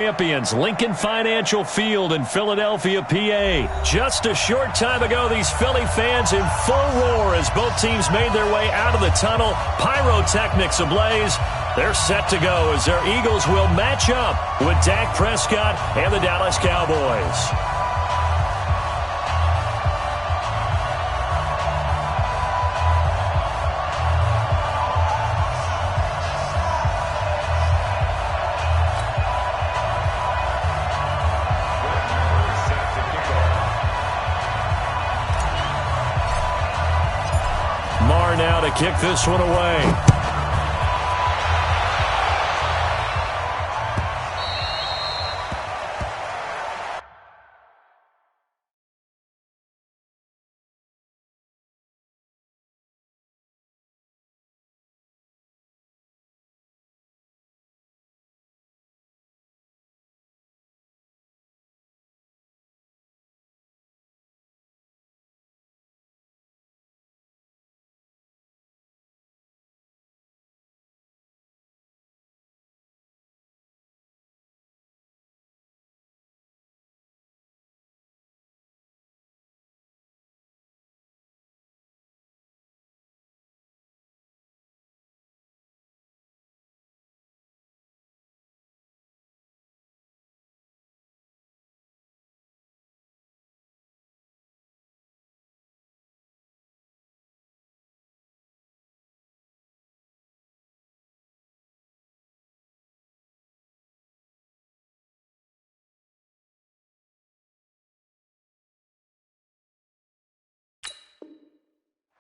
Champions, Lincoln Financial Field in Philadelphia, PA. Just a short time ago, these Philly fans in full roar as both teams made their way out of the tunnel. Pyrotechnics ablaze. They're set to go as their Eagles will match up with Dak Prescott and the Dallas Cowboys. Now to kick this one away.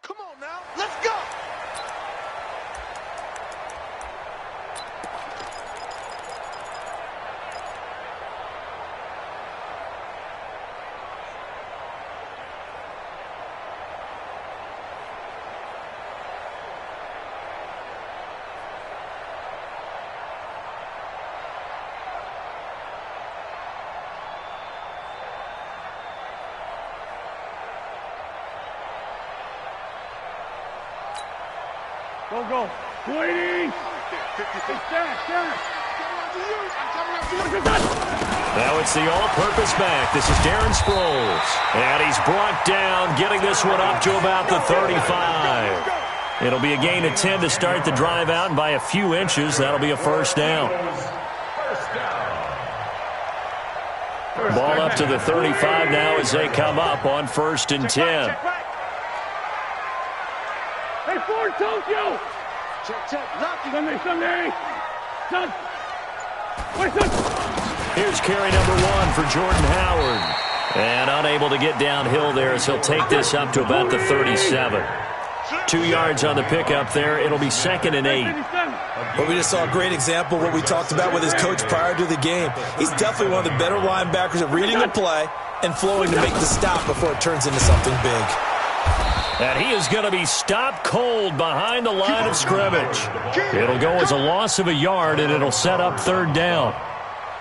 Come on now, let's go! Go. Waiting. Now it's the all-purpose back. This is Darren Sproles. And he's brought down, getting this one up to about the 35. It'll be a gain of 10 to start the drive out, and by a few inches, that'll be a first down. Ball up to the 35 now as they come up on 1st and 10. Hey, Ford, Tokyo! Check. Sunday. Son. Wait, son. Here's carry number 1 for Jordan Howard. And unable to get downhill there as he'll take this up to about the 37. 2 yards on the pickup there. It'll be 2nd and 8. Well, we just saw a great example of what we talked about with his coach prior to the game. He's definitely one of the better linebackers at reading the play and flowing to make the stop before it turns into something big. And he is going to be stopped cold behind the line of scrimmage. It'll go as a loss of a yard, and it'll set up 3rd down.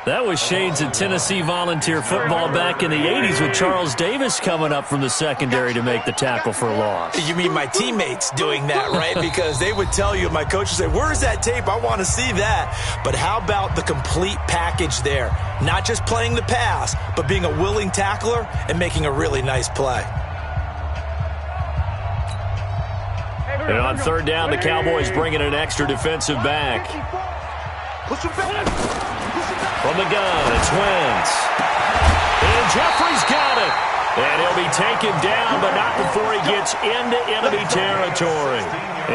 That was shades of Tennessee volunteer football back in the 80s with Charles Davis coming up from the secondary to make the tackle for a loss. You mean my teammates doing that, right? Because they would tell you, my coach would say, where's that tape? I want to see that. But how about the complete package there? Not just playing the pass, but being a willing tackler and making a really nice play. And on 3rd down, the Cowboys bring in an extra defensive back. From the gun, it's Wentz. And Jeffrey's got it. And he'll be taken down, but not before he gets into enemy territory.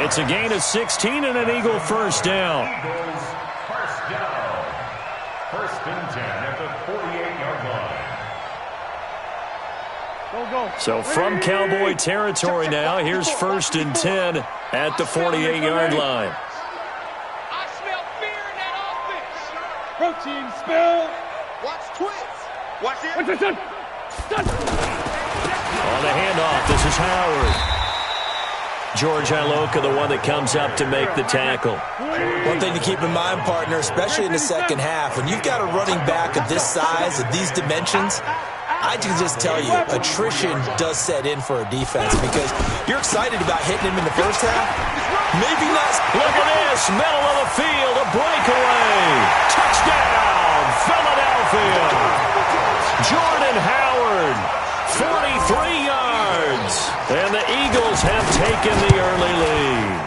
It's a gain of 16 and an Eagle first down. First and 10 at the 48-yard line. So from Cowboy territory now, here's 1st and 10 at the 48-yard line. I smell fear in that offense. Protein spill. Watch twins. Watch it. What's this? On the handoff, this is Howard. George Iloka, the one that comes up to make the tackle. One thing to keep in mind, partner, especially in the second half, when you've got a running back of this size, of these dimensions, I can just tell you, attrition does set in for a defense because you're excited about hitting him in the first half. Maybe not. Look at this, middle of the field, a breakaway. Touchdown, Philadelphia. backfield. Jordan Howard, 43 yards. And the Eagles have taken the early lead.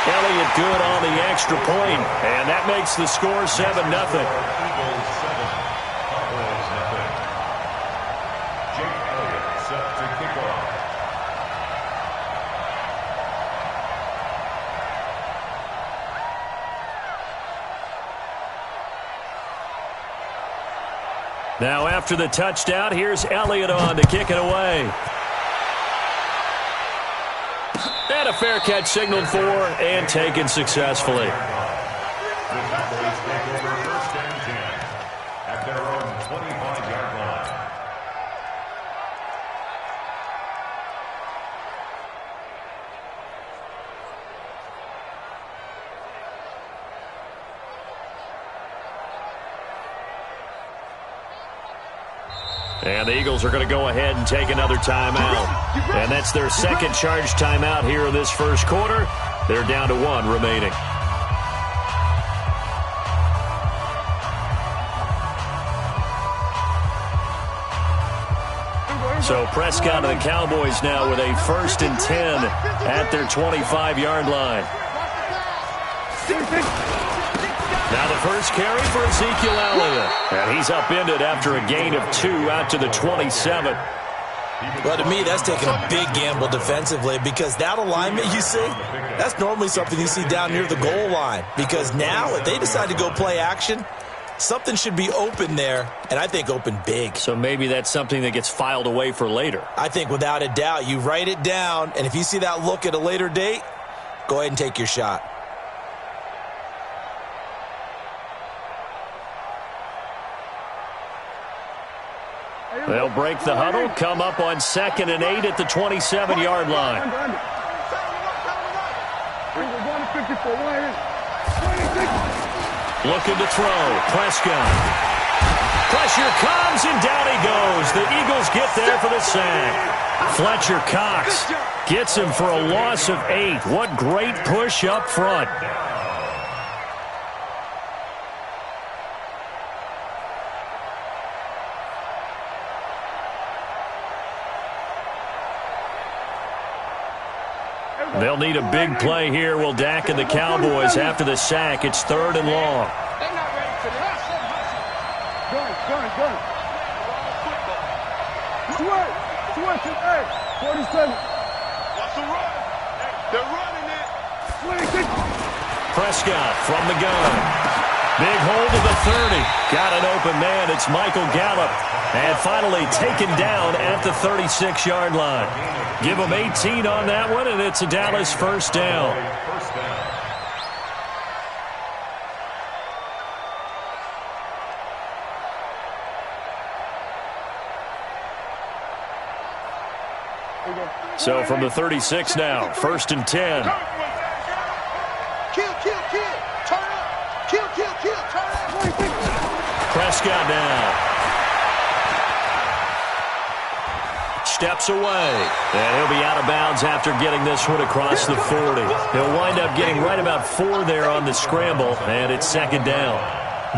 Elliott good on the extra point, and that makes the score 7-0. Now after the touchdown, here's Elliott on to kick it away. And a fair catch signaled for and taken successfully. The Cowboys take over first and 10 at their own 25-yard line. And the Eagles are going to go ahead and take another timeout. And that's their second charge timeout here in this first quarter. They're down to 1 remaining. So Prescott and the Cowboys now with a 1st and 10 at their 25-yard line. Now the first carry for Ezekiel Elliott. And he's upended after a gain of 2 out to the 27. Well, to me, that's taking a big gamble defensively because that alignment you see, that's normally something you see down near the goal line. Because now, if they decide to go play action, something should be open there, and I think open big. So maybe that's something that gets filed away for later. I think without a doubt, you write it down, and if you see that look at a later date, go ahead and take your shot. They'll break the huddle, come up on 2nd and 8 at the 27-yard line. Looking to throw. Prescott. Pressure comes, and down he goes. The Eagles get there for the sack. Fletcher Cox gets him for a loss of 8. What great push up front. They'll need a big play here. Will Dak and the Cowboys after the sack. It's 3rd and long. They're not ready for this. Gun. Switch, 47. What's the run? They're running it. 26. Prescott from the gun. Big hold of the 30. Got an open man. It's Michael Gallup. And finally taken down at the 36-yard line. Give them 18 on that one, and it's a Dallas first down. So from the 36 now, 1st and 10. Kill. Turn up. Kill. Turn up. Prescott now. Steps away. And he'll be out of bounds after getting this one across the 40. He'll wind up getting right about 4 there on the scramble, and it's 2nd down.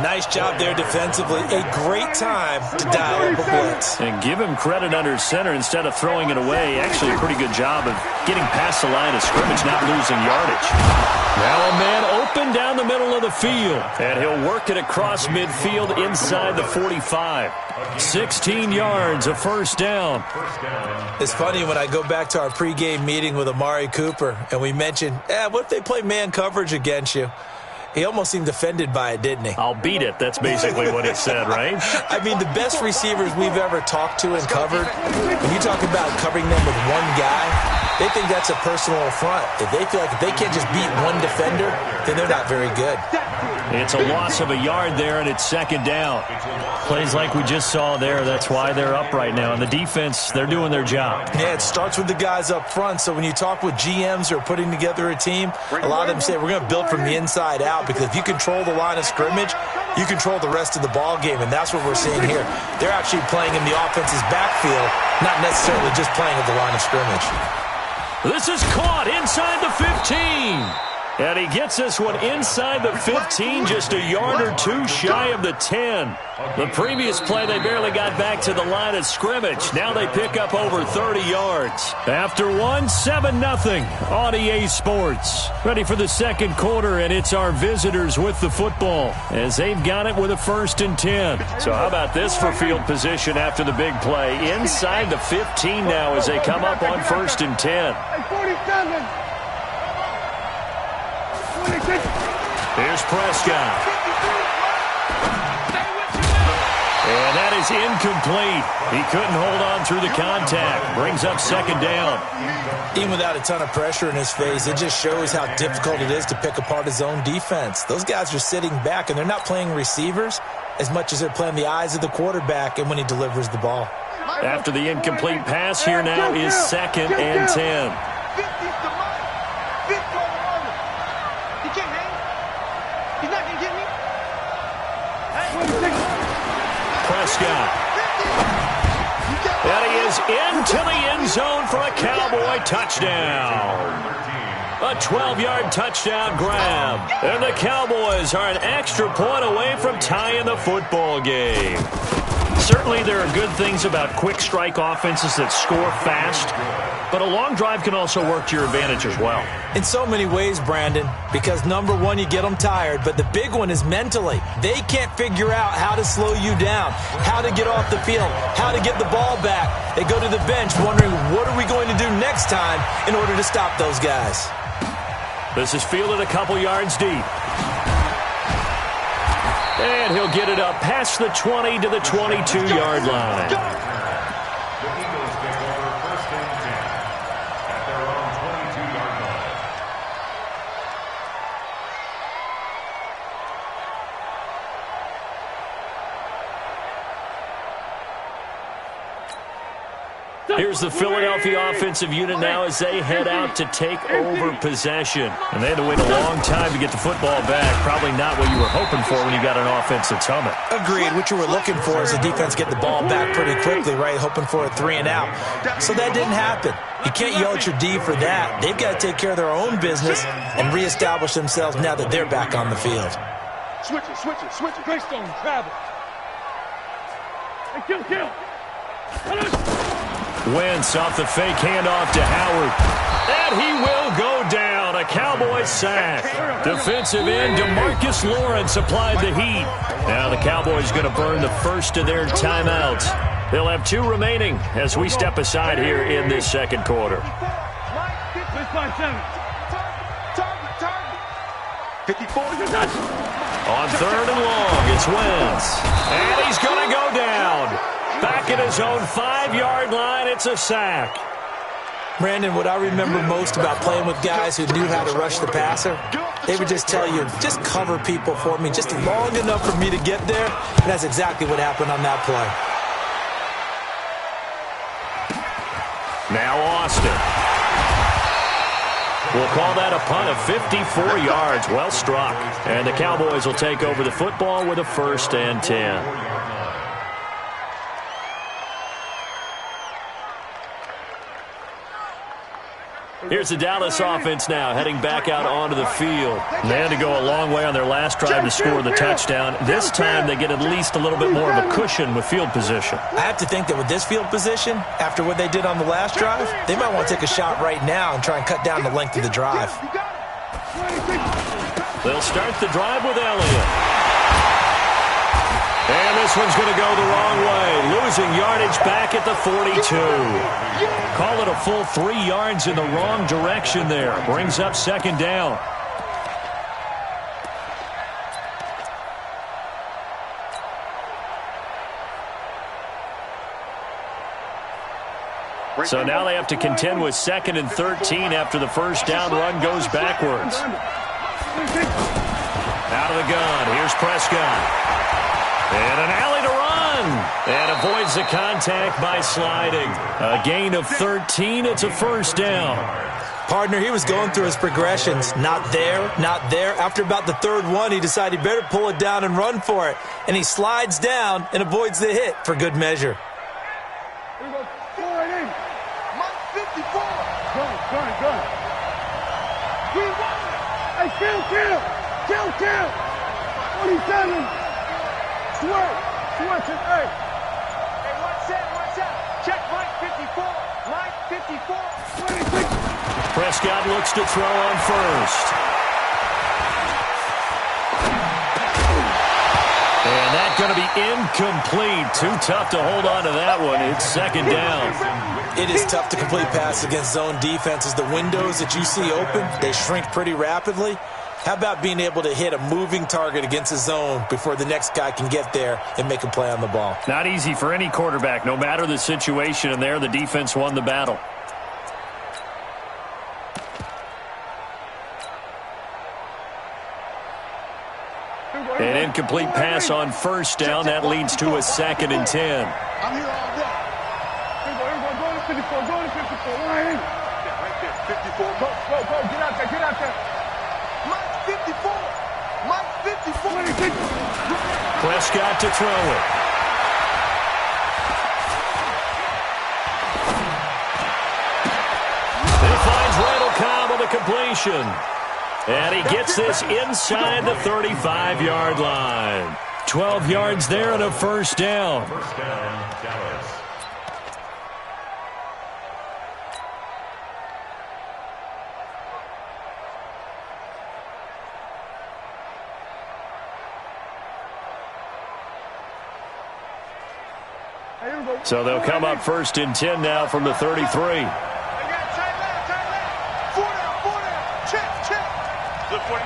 Nice job there defensively. A great time to dial up a blitz. And give him credit under center instead of throwing it away. Actually a pretty good job of getting past the line of scrimmage, not losing yardage. Now a man open down the middle of the field. And he'll work it across midfield inside the 45. 16 yards, a first down. It's funny when I go back to our pregame meeting with Amari Cooper and we mentioned, what if they play man coverage against you? He almost seemed offended by it, didn't he? I'll beat it. That's basically what he said, right? I mean, the best receivers we've ever talked to and covered, when you talk about covering them with one guy, they think that's a personal affront. If they feel like if they can't just beat one defender, then they're not very good. It's a loss of a yard there, and it's 2nd down. Plays like we just saw there. That's why they're up right now. And the defense, they're doing their job. Yeah, it starts with the guys up front. So when you talk with GMs who are putting together a team, a lot of them say we're going to build from the inside out because if you control the line of scrimmage, you control the rest of the ball game, and that's what we're seeing here. They're actually playing in the offense's backfield, not necessarily just playing at the line of scrimmage. This is caught inside the 15. And he gets this one inside the 15, just a yard or two shy of the 10. The previous play, they barely got back to the line of scrimmage. Now they pick up over 30 yards. After one, 7-0 on EA Sports. Ready for the second quarter, and it's our visitors with the football as they've got it with a 1st and 10. So how about this for field position after the big play? Inside the 15 now as they come up on 1st and 10. 47. Here's Prescott. And that is incomplete. He couldn't hold on through the contact. Brings up 2nd down. Even without a ton of pressure in his face, it just shows how difficult it is to pick apart his own defense. Those guys are sitting back, and they're not playing receivers as much as they're playing the eyes of the quarterback and when he delivers the ball. After the incomplete pass, here now is 2nd and 10. Prescott. And he is into the end zone for a Cowboy touchdown. A 12-yard touchdown grab. And the Cowboys are an extra point away from tying the football game. Certainly there are good things about quick strike offenses that score fast, but a long drive can also work to your advantage as well. In so many ways, Brandon, because number one, you get them tired, but the big one is mentally. They can't figure out how to slow you down, how to get off the field, how to get the ball back. They go to the bench wondering, what are we going to do next time in order to stop those guys? This is fielded a couple yards deep. And he'll get it up past the 20 to the 22-yard line. The Eagles take over 1st and 10 at their own 22-yard line. Here's the Philadelphia offensive unit now as they head out to take over possession. And they had to wait a long time to get the football back. Probably not what you were hoping for when you got an offense that's humming. Agreed. What you were looking for is the defense get the ball back pretty quickly, right? Hoping for a 3 and out. So that didn't happen. You can't yell at your D for that. They've got to take care of their own business and reestablish themselves now that they're back on the field. Switch it. Greystone, travel. Hey, kill. Wentz off the fake handoff to Howard. And he will go down. A Cowboys sack. Defensive end DeMarcus Lawrence applied the heat. Now the Cowboys going to burn the first of their timeouts. They'll have 2 remaining as we step aside here in this second quarter. 54. On 3rd and long, it's Wentz. And he's going to go down. Back at his own 5-yard line, it's a sack. Brandon, what I remember most about playing with guys who knew how to rush the passer, they would just tell you, just cover people for me, just long enough for me to get there. And that's exactly what happened on that play. Now Austin. We'll call that a punt of 54 yards. Well struck. And the Cowboys will take over the football with a 1st and 10. Here's the Dallas offense now, heading back out onto the field. They had to go a long way on their last drive to score the touchdown. This time they get at least a little bit more of a cushion with field position. I have to think that with this field position, after what they did on the last drive, they might want to take a shot right now and try and cut down the length of the drive. They'll start the drive with Elliott. And this one's going to go the wrong way, losing yardage back at the 42. Call it a full 3 yards in the wrong direction there. Brings up 2nd down. So now they have to contend with 2nd and 13 after the first down run goes backwards. Out of the gun, here's Prescott. And an alley to run. And avoids the contact by sliding. A gain of 13. It's a 1st down. Partner, he was going through his progressions. Not there, not there. After about the 3rd one, he decided he better pull it down and run for it. And he slides down and avoids the hit for good measure. Here we go. 4-8. Mike 54. Good. We won. Hey, Kill. 47. Switch it, hey. Hey, what's that? Check Mike 54. Mike 54. 26. Prescott looks to throw on first. And that's going to be incomplete. Too tough to hold on to that one. It's second down. It is tough to complete passes against zone defenses. The windows that you see open, they shrink pretty rapidly. How about being able to hit a moving target against a zone before the next guy can get there and make a play on the ball? Not easy for any quarterback, no matter the situation. And there, the defense won the battle. An incomplete pass on first down. That leads to a 2nd and 10. I'm here all day. Here we go. Go to 54. Go to 54. Line in. Yeah, right there. 54. Go. Get out there. Mike 54. Mike 54. 26. Prescott to throw it. He finds Randall Cobb on the completion. And he gets this inside the 35-yard line. 12 yards there and a first down. First down, Dallas. So they'll come up 1st and 10 now from the 33. Tight left. 4 down. Check. Look, 49.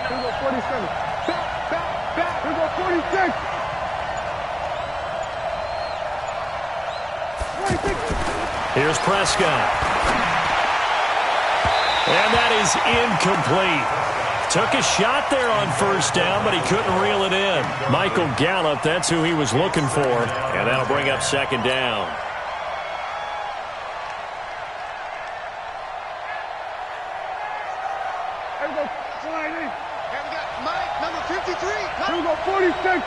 Here we go. 47. Back. Here we go. 46. 26. Here's Prescott. And that is incomplete. Took a shot there on first down, but he couldn't reel it in. Michael Gallup, that's who he was looking for. And that'll bring up 2nd down. Here we go. Line in. And we got Mike, number 53. Here we go. 46. Hey,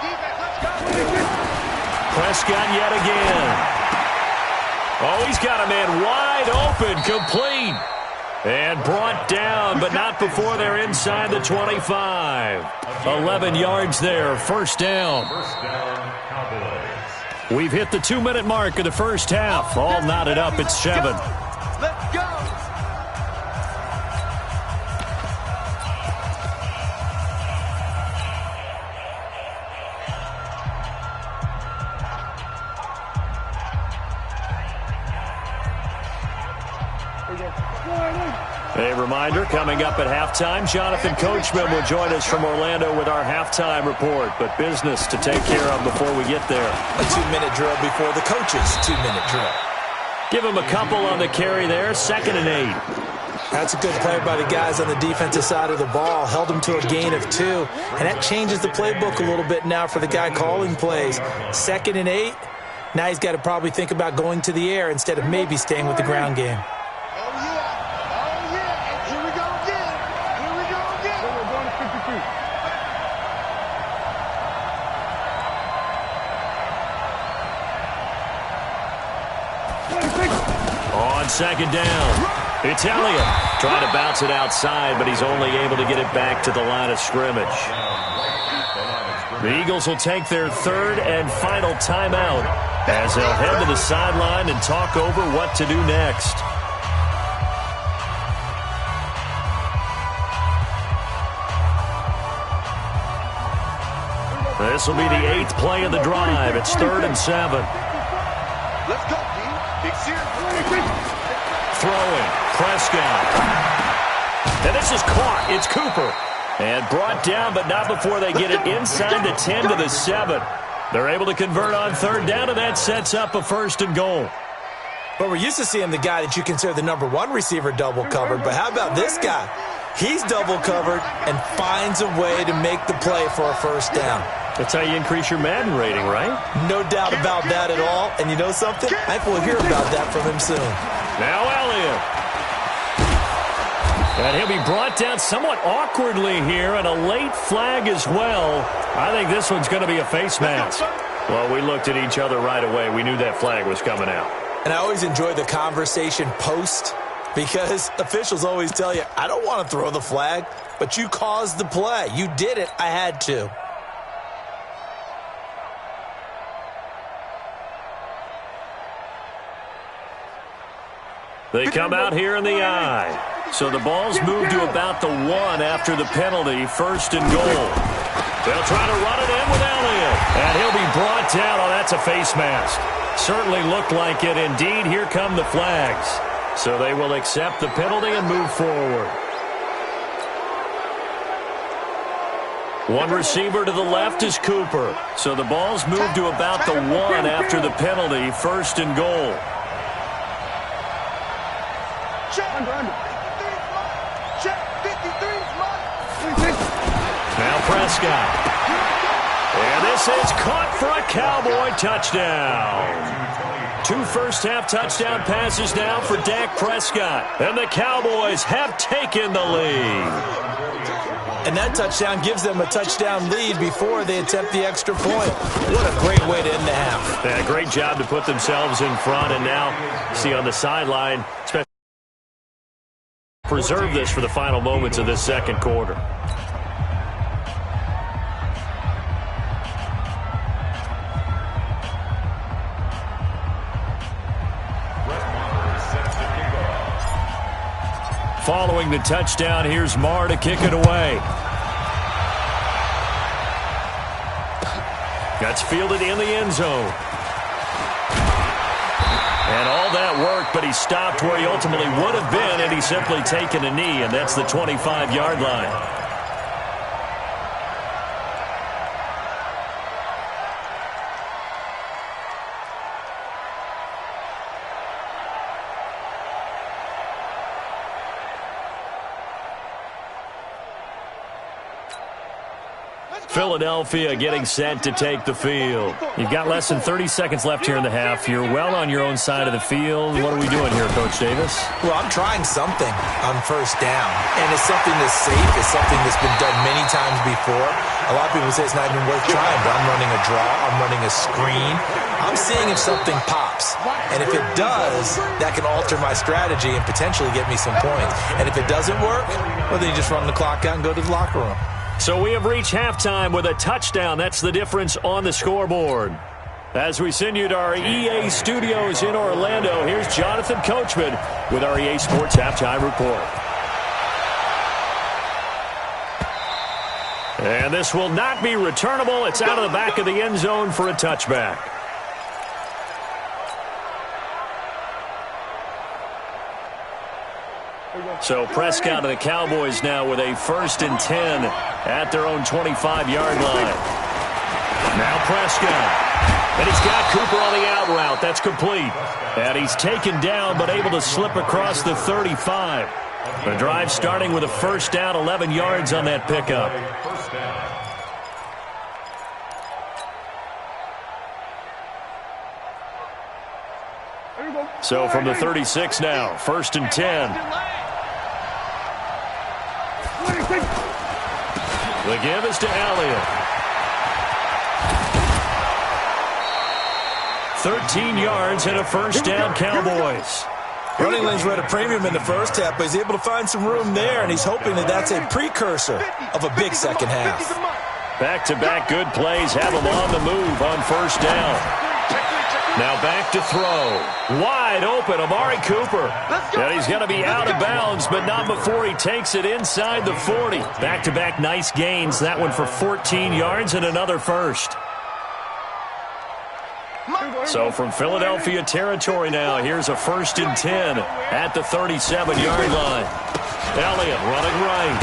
defense, let's go. 26. Prescott yet again. Oh, he's got a man wide open, complete. And brought down, but not before they're inside the 25. 11 yards there, first down. First down, Cowboys. We've hit the 2-minute mark of the first half. All knotted up at 7. Let's go. A reminder, coming up at halftime, Jonathan Coachman will join us from Orlando with our halftime report. But business to take care of before we get there. A 2-minute drill before the coach's 2-minute drill. Give him a couple on the carry there, 2nd and 8. That's a good play by the guys on the defensive side of the ball. Held them to a gain of 2. And that changes the playbook a little bit now for the guy calling plays. 2nd and 8. Now he's got to probably think about going to the air instead of maybe staying with the ground game. On 2nd down, it's Elliott. Trying to bounce it outside, but he's only able to get it back to the line of scrimmage. The Eagles will take their 3rd and final timeout as they'll head to the sideline and talk over what to do next. This will be the 8th play of the drive. It's 3rd and 7. Let's go, D. Big Sears. Throwing, Prescott. And this is caught. It's Cooper. And brought down, but not before they get it inside the 10 to the 7. They're able to convert on 3rd down, and that sets up a 1st and goal. But we're used to seeing the guy that you consider the number 1 receiver double covered. But how about this guy? He's double covered and finds a way to make the play for a 1st down. That's how you increase your Madden rating, right? No doubt about that at all. And you know something? I think we'll hear about that from him soon. Now Elliott. And he'll be brought down somewhat awkwardly here, and a late flag as well. I think this one's going to be a face mask. Well, we looked at each other right away. We knew that flag was coming out. And I always enjoy the conversation post Because officials always tell you, I don't want to throw the flag, but you caused the play. You did it. I had to. They come out here in the I. So the ball's moved to about the 1 after the penalty, 1st and goal. They'll try to run it in with Elliott. And he'll be brought down. Oh, that's a face mask. Certainly looked like it. Indeed, here come the flags. So they will accept the penalty and move forward. One receiver to the left is Cooper. So the ball's moved to about the 1 after the penalty, 1st and goal. Now Prescott. And this is caught for a Cowboy touchdown. 2 first-half touchdown passes now for Dak Prescott. And the Cowboys have taken the lead. And that touchdown gives them a touchdown lead before they attempt the extra point. What a great way to end the half. Yeah, great job to put themselves in front. And now, see on the sideline, preserve this for the final moments of this second quarter. Following the touchdown, here's Marr to kick it away. That's fielded in the end zone. And all that work, but he stopped where he ultimately would have been had he simply taken a knee, and that's the 25-yard line. Philadelphia getting set to take the field. You've got less than 30 seconds left here in the half. You're well on your own side of the field. What are we doing here, Coach Davis? Well, I'm trying something on first down. And it's something that's safe. It's something that's been done many times before. A lot of people say it's not even worth trying, but I'm running a draw. I'm running a screen. I'm seeing if something pops. And if it does, that can alter my strategy and potentially get me some points. And if it doesn't work, well, then you just run the clock out and go to the locker room. So we have reached halftime with a touchdown. That's the difference on the scoreboard. As we send you to our EA studios in Orlando, here's Jonathan Coachman with our EA Sports Halftime Report. And this will not be returnable. It's out of the back of the end zone for a touchback. So Prescott and the Cowboys now with a 1st and 10 at their own 25-yard line. Now Prescott. And he's got Cooper on the out route. That's complete. And he's taken down but able to slip across the 35. The drive starting with a 1st down, 11 yards on that pickup. So from the 36 now, 1st and 10. The give is to Elliott. 13 yards and a 1st down, Cowboys. Running lanes were at a premium in the first half, but he's able to find some room there, and he's hoping that that's a precursor of a big second half. Back-to-back good plays have him on the move on 1st down. Now back to throw. Wide open, Amari Cooper. And he's going to be out of bounds, but not before he takes it inside the 40. Back-to-back nice gains. That one for 14 yards and another 1st. So from Philadelphia territory now, here's a 1st and 10 at the 37-yard line. Elliott running right.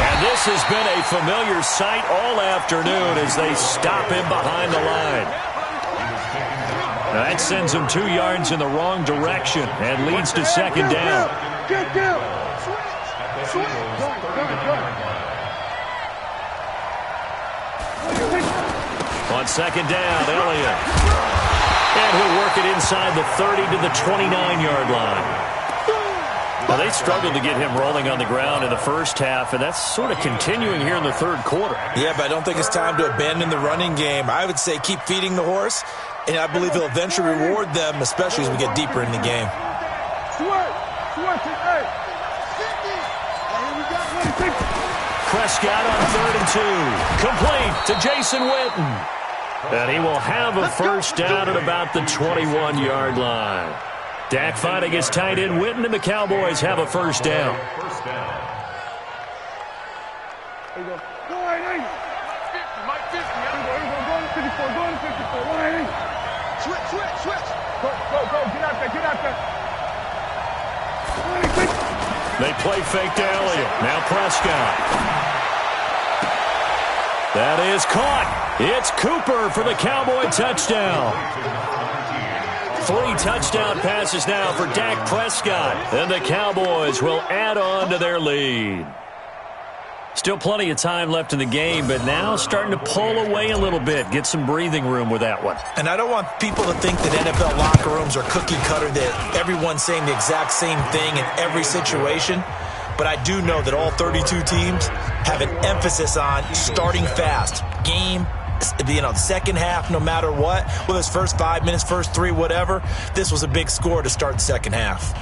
And this has been a familiar sight all afternoon as they stop him behind the line. That sends him 2 yards in the wrong direction and leads to 2nd down. On 2nd down, Elliott. And he'll work it inside the 30 to the 29-yard line. Well, they struggled to get him rolling on the ground in the first half, and that's sort of continuing here in the third quarter. Yeah, but I don't think it's time to abandon the running game. I would say keep feeding the horse, and I believe he'll eventually reward them, especially as we get deeper in the game. Prescott on 3rd and 2. Complete to Jason Witten. And he will have a first down at about the 21-yard line. Dak finding his tight end Witten, and the Cowboys have a first down. There you go. Go ahead, Mike 50. Go to 54. Go to 54. Go ahead. Switch. Go. Get out there. They play fake to Elliott. Now Prescott. That is caught. It's Cooper for the Cowboy touchdown. 3 touchdown passes now for Dak Prescott. And the Cowboys will add on to their lead. Still plenty of time left in the game, but now starting to pull away a little bit. Get some breathing room with that one. And I don't want people to think that NFL locker rooms are cookie cutter, that everyone's saying the exact same thing in every situation. But I do know that all 32 teams have an emphasis on starting fast. Game, second half, no matter what. Whether it's first 5 minutes, first 3, whatever. This was a big score to start the second half.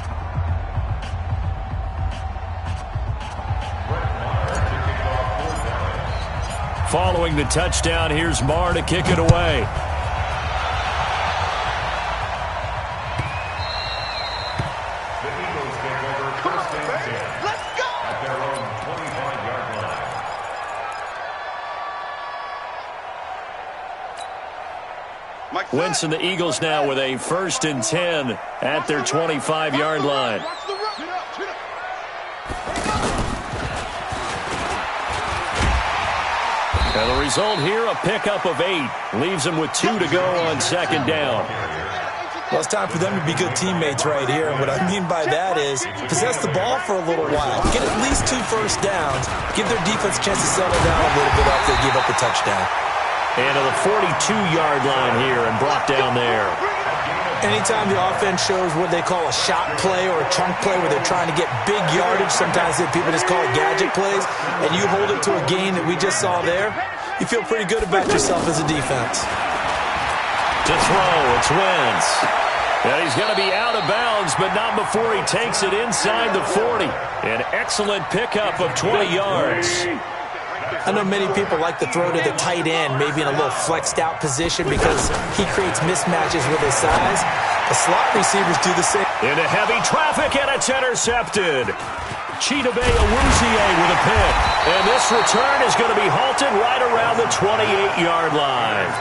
Following the touchdown, here's Marr to kick it away. The Eagles take over first and 10. Let's go! At their own 25-yard line. Wentz and the Eagles now with a first and 10 at their 25-yard line. Watch the run. Chin up. And the result here, a pickup of 8. Leaves them with 2 to go on second down. Well, it's time for them to be good teammates right here. And what I mean by that is possess the ball for a little while. Get at least 2 first downs. Give their defense a chance to settle down a little bit after they give up the touchdown. And to the 42-yard line here and brought down there. Anytime the offense shows what they call a shot play or a chunk play where they're trying to get big yardage, sometimes people just call it gadget plays, and you hold it to a gain that we just saw there, you feel pretty good about yourself as a defense. To throw, it's Wentz. And he's going to be out of bounds, but not before he takes it inside the 40. An excellent pickup of 20 yards. I know many people like to throw to the tight end, maybe in a little flexed out position because he creates mismatches with his size. The slot receivers do the same. Into heavy traffic, and it's intercepted. Chidobe Awuzie with a pick. And this return is going to be halted right around the 28-yard line.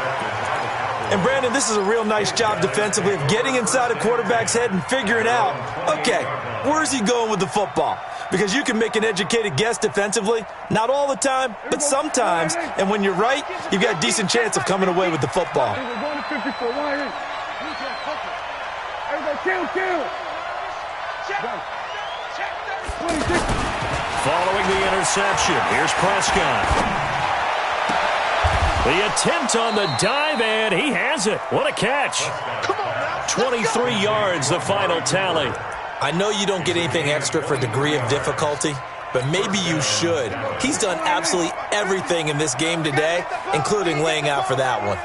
And, Brandon, this is a real nice job defensively of getting inside a quarterback's head and figuring out, okay, where's he going with the football? Because you can make an educated guess defensively. Not all the time, but sometimes. And when you're right, you've got a decent chance of coming away with the football. We're going to 54. Why ain't? Kill. Check 26. Following the interception, here's Prescott. The attempt on the dive, and he has it. What a catch. Come on now. 23 yards, the final tally. I know you don't get anything extra for degree of difficulty, but maybe you should. He's done absolutely everything in this game today, including laying out for that one.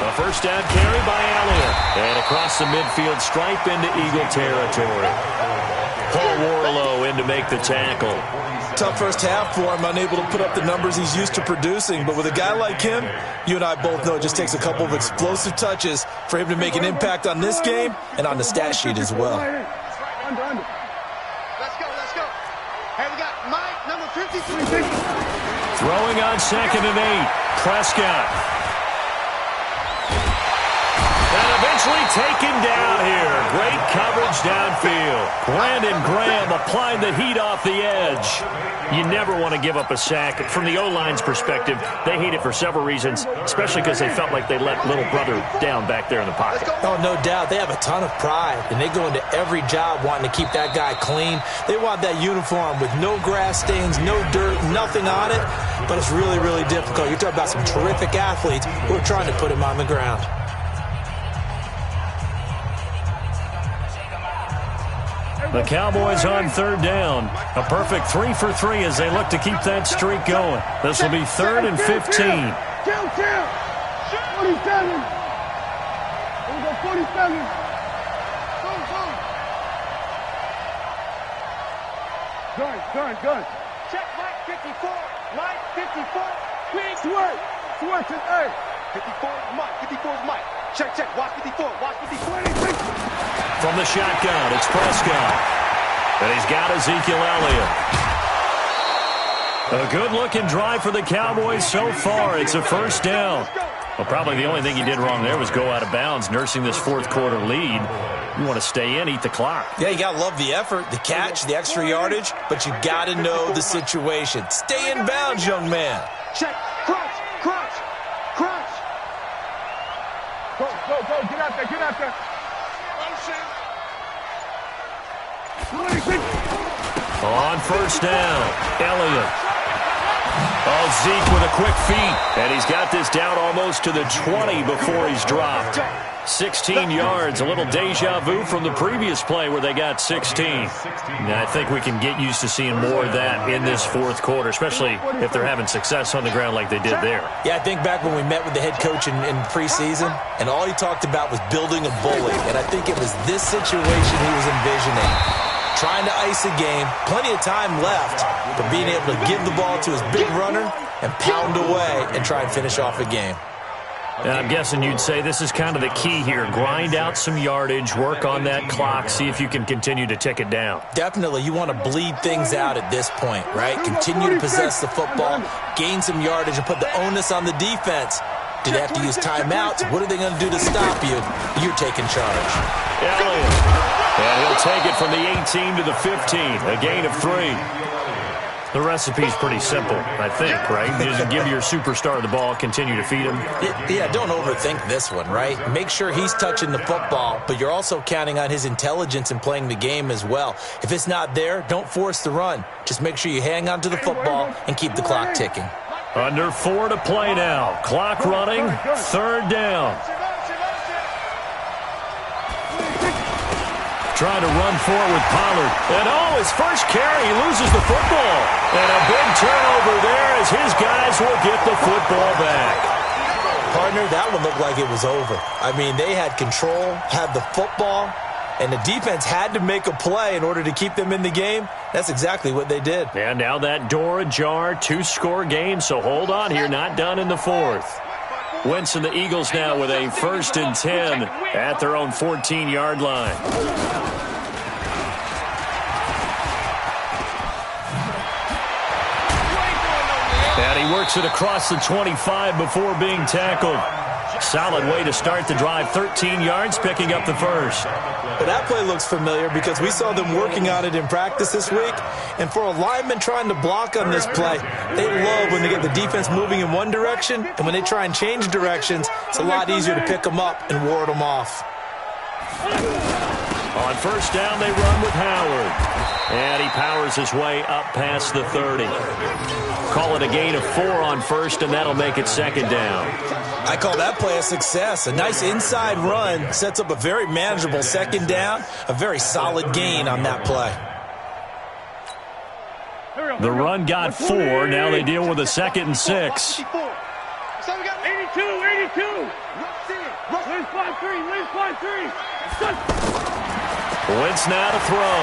A first down carry by Elliott. And across the midfield stripe into Eagle territory. Paul Warlow in to make the tackle. Tough first half for him, unable to put up the numbers he's used to producing. But with a guy like him, you and I both know it just takes a couple of explosive touches for him to make an impact on this game and on the stat sheet as well. Let's go. Hey, we got Mike, number 53. Throwing on 2nd and 8. Prescott. And eventually taken down here. Great coverage downfield. Brandon Graham applying the heat off the edge. You never want to give up a sack. From the O-line's perspective, they hate it for several reasons, especially because they felt like they let little brother down back there in the pocket. Oh, no doubt. They have a ton of pride, and they go into every job wanting to keep that guy clean. They want that uniform with no grass stains, no dirt, nothing on it, but it's really, really difficult. You're talking about some terrific athletes who are trying to put him on the ground. The Cowboys on 3rd down. A perfect 3 for 3 as they look to keep that streak going. This will be 3rd and 15. Kill. 47. Here we go, 47. Gun. Check Mike 54. Mike 54. Pink. Switch it, hey. 54 is Mike. 54 is Mike. Check. Watch 54. Watch 54. From the shotgun, it's Prescott. And he's got Ezekiel Elliott. A good-looking drive for the Cowboys so far. It's a first down. Well, probably the only thing he did wrong there was go out of bounds, nursing this fourth-quarter lead. You want to stay in, eat the clock. Yeah, you got to love the effort, the catch, the extra yardage, but you got to know the situation. Stay in bounds, young man. Check. Crunch. Go. Get out there. On first down, Elliott. Oh, Zeke with a quick feet. And he's got this down almost to the 20 before he's dropped. 16 yards, a little deja vu from the previous play where they got 16. Now, I think we can get used to seeing more of that in this fourth quarter, especially if they're having success on the ground like they did there. Yeah, I think back when we met with the head coach in preseason, and all he talked about was building a bully. And I think it was this situation he was envisioning. Trying to ice a game, plenty of time left, but being able to give the ball to his big runner and pound away and try and finish off a game. And I'm guessing you'd say this is kind of the key here. Grind out some yardage, work on that clock, see if you can continue to tick it down. Definitely, you want to bleed things out at this point, right? Continue to possess the football, gain some yardage, and put the onus on the defense. Do they have to use timeouts? What are they going to do to stop you? You're taking charge. Elliott. And he'll take it from the 18 to the 15, a gain of 3. The recipe's pretty simple, I think, right? Just give your superstar the ball, continue to feed him. Yeah, don't overthink this one, right? Make sure he's touching the football, but you're also counting on his intelligence in playing the game as well. If it's not there, don't force the run. Just make sure you hang on to the football and keep the clock ticking. Under 4 to play now. Clock running, third down. Trying to run forward with Pollard. And his first carry, he loses the football. And a big turnover there as his guys will get the football back. Partner, that one looked like it was over. I mean, they had control, had the football, and the defense had to make a play in order to keep them in the game. That's exactly what they did. And now that door ajar, 2-score game, so hold on here, not done in the fourth. Wentz and the Eagles now with a 1st and 10 at their own 14-yard line. And he works it across the 25 before being tackled. Solid way to start the drive, 13 yards, picking up the first. But that play looks familiar because we saw them working on it in practice this week. And for a lineman trying to block on this play, they love when they get the defense moving in one direction. And when they try and change directions, it's a lot easier to pick them up and ward them off. On first down, they run with Howard. And he powers his way up past the 30. Call it a gain of 4 on first, and that'll make it second down. I call that play a success. A nice inside run sets up a very manageable second down. A very solid gain on that play. The run got 4. Now they deal with a 2nd and 6. So we got 82. Wins by three. Wentz now to throw.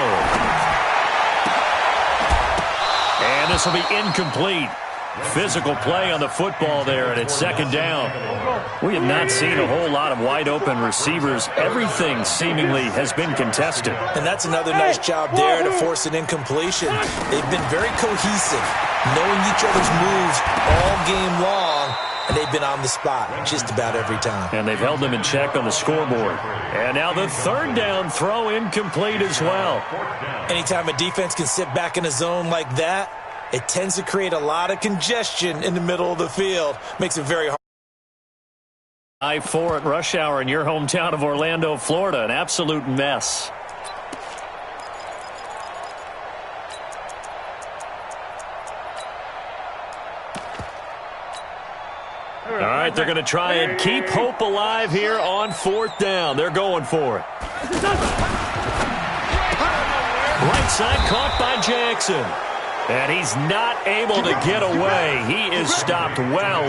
And this will be incomplete. Physical play on the football there, and it's second down. We have not seen a whole lot of wide-open receivers. Everything seemingly has been contested. And that's another nice job there to force an incompletion. They've been very cohesive, knowing each other's moves all game long, and they've been on the spot just about every time. And they've held them in check on the scoreboard. And now the third down throw incomplete as well. Anytime a defense can sit back in a zone like that, it tends to create a lot of congestion in the middle of the field. Makes it very hard. I-4 at rush hour in your hometown of Orlando, Florida. An absolute mess. All right, they're going to try and keep hope alive here on 4th down. They're going for it. Right side caught by Jackson. And he's not able to get away. He is stopped well